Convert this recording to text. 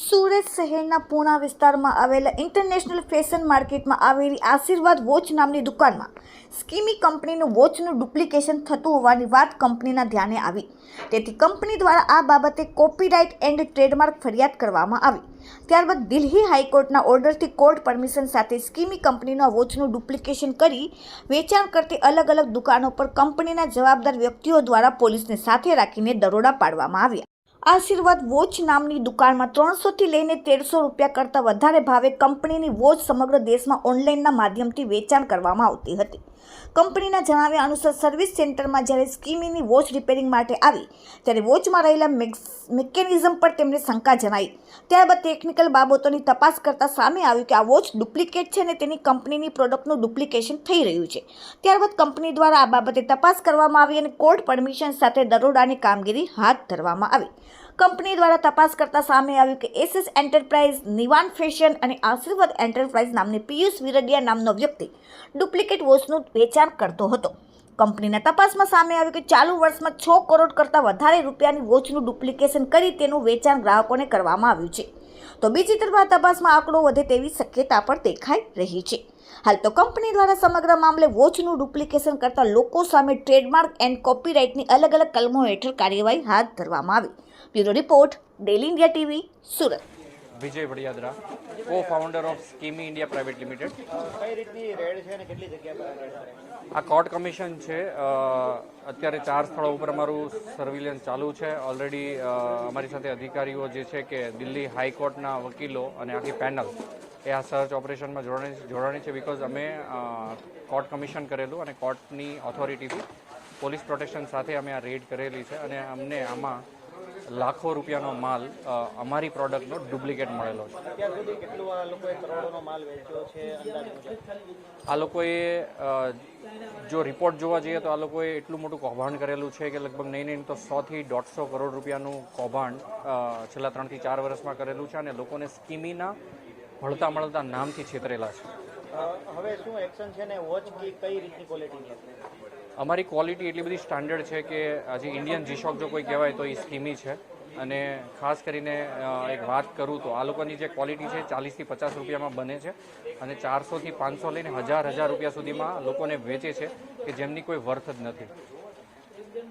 સુરત શહેરના પૂણા વિસ્તારમાં આવેલા ઇન્ટરનેશનલ ફેશન માર્કેટમાં આવેલી આશીર્વાદ વોચ નામની દુકાનમાં સ્કીમી કંપનીનું વોચનું ડુપ્લિકેશન થતું હોવાની વાત કંપનીના ધ્યાને આવી. તેથી કંપની દ્વારા આ બાબતે કોપીરાઇટ એન્ડ ટ્રેડમાર્ક ફરિયાદ કરવામાં આવી. ત્યારબાદ દિલ્હી હાઈકોર્ટના ઓર્ડરથી કોર્ટ પરમિશન સાથે સ્કીમી કંપનીના વોચનું ડુપ્લિકેશન કરી વેચાણ કરતી અલગ અલગ દુકાનો પર કંપનીના જવાબદાર વ્યક્તિઓ દ્વારા પોલીસને સાથે રાખીને દરોડા પાડવામાં આવ્યા. આશીર્વાદ વોચ નામની દુકાનમાં 300થી લઈને 1300 રૂપિયા કરતાં વધારે ભાવે કંપનીની વોચ સમગ્ર દેશમાં ઓનલાઈનના માધ્યમથી વેચાણ કરવામાં આવતી હતી. કંપનીના જણાવ્યા અનુસાર સર્વિસ સેન્ટરમાં જ્યારે સ્કીમીની વોચ રિપેરિંગ માટે આવી ત્યારે વોચમાં રહેલા મિકેનિઝમ પર તેમને શંકા જણાઈ. ત્યારબાદ ટેકનિકલ બાબતોની તપાસ કરતાં સામે આવ્યું કે આ વોચ ડુપ્લિકેટ છે અને તેની કંપનીની પ્રોડક્ટનું ડુપ્લિકેશન થઈ રહ્યું છે. ત્યારબાદ કંપની દ્વારા આ બાબતે તપાસ કરવામાં આવી અને કોર્ટ પરમિશન સાથે દરોડાની કામગીરી હાથ ધરવામાં આવી. કંપની દ્વારા તપાસ કરતા સામે આવ્યું કે એસએસ એન્ટરપ્રાઇઝ, નિવાન ફેશન અને આશીર્વાદ એન્ટરપ્રાઇઝ નામની પિયુષ વિરડિયા નામનો વ્યક્તિ ડુપ્લિકેટ વોચનું વેચાણ કરતો હતો. કંપનીના તપાસમાં સામે આવ્યું કે ચાલુ વર્ષમાં 6 કરોડ કરતાં વધારે રૂપિયાની વોચનું ડુપ્લિકેશન કરી તેનું વેચાણ ગ્રાહકોને કરવામાં આવ્યું છે. તો બીજી તરફ આ તપાસમાં આંકડો વધે તેવી શક્યતા પણ દેખાઈ રહી છે. હાલ તો કંપની દ્વારા સમગ્ર મામલે વોચનું ડુપ્લિકેશન કરતા લોકો સામે ટ્રેડમાર્ક એન્ડ કોપીરાઇટની અલગ અલગ કલમો હેઠળ કાર્યવાહી હાથ ધરવામાં આવી. Bureau report, daily India TV, Surat. Vijay Vadiyadara, co founder of Skimmy India private limited. કઈ રીતની રેડ છે અને કેટલી જગ્યા પર આ કોર્ટ કમિશન છે. અત્યારે 4 સ્થળો ઉપર અમારું સર્વિલન્સ ચાલુ છે. ઓલરેડી અમારી સાથે અધિકારીઓ જે છે કે દિલ્હી હાઈકોર્ટના વકીલો અને આખી પેનલ એ આ સર્ચ ઓપરેશનમાં જોડાણી છે. બિકોઝ અમે કોર્ટ કમિશન કરેલું અને કોર્ટની ઓથોરિટીથી પોલીસ પ્રોટેક્શન સાથે અમે આ રેડ કરેલી છે અને અમને આમાં લાખો રૂપિયાનો માલ અમારી પ્રોડક્ટનો ડુપ્લિકેટ મળેલો છે. અત્યાર સુધી કેટલું આ લોકોએ કરોડોનો માલ વેચ્યો છે અંદાજ મુજબ? આ લોકોએ જો રિપોર્ટ જોવા જઈએ તો આ લોકોએ એટલું મોટું કૌભાંડ કરેલું છે કે લગભગ નહીં તો 100થી 150 કરોડ રૂપિયાનું કૌભાંડ છેલ્લા 3 થી 4 વર્ષમાં કરેલું છે અને લોકોને સ્કીમીના ભળતા મળતા નામથી છેતરેલા છે. હવે શું એક્શન છે ને વોચ કઈ રીતની ક્વોલિટીની હશે? અમારી ક્વોલિટી એટલી બધી સ્ટાન્ડર્ડ છે કે આજે ઇન્ડિયન જીશોક જો કોઈ કહેવાય તો એ સ્કીમી છે. અને ખાસ કરીને એક વાત કરું તો આ લોકોની જે ક્વોલિટી છે 40થી 50 રૂપિયામાં બને છે અને 400થી 500 લઈને 1000 રૂપિયા સુધીમાં લોકોને વેચે છે કે જેમની કોઈ વર્થ જ નથી.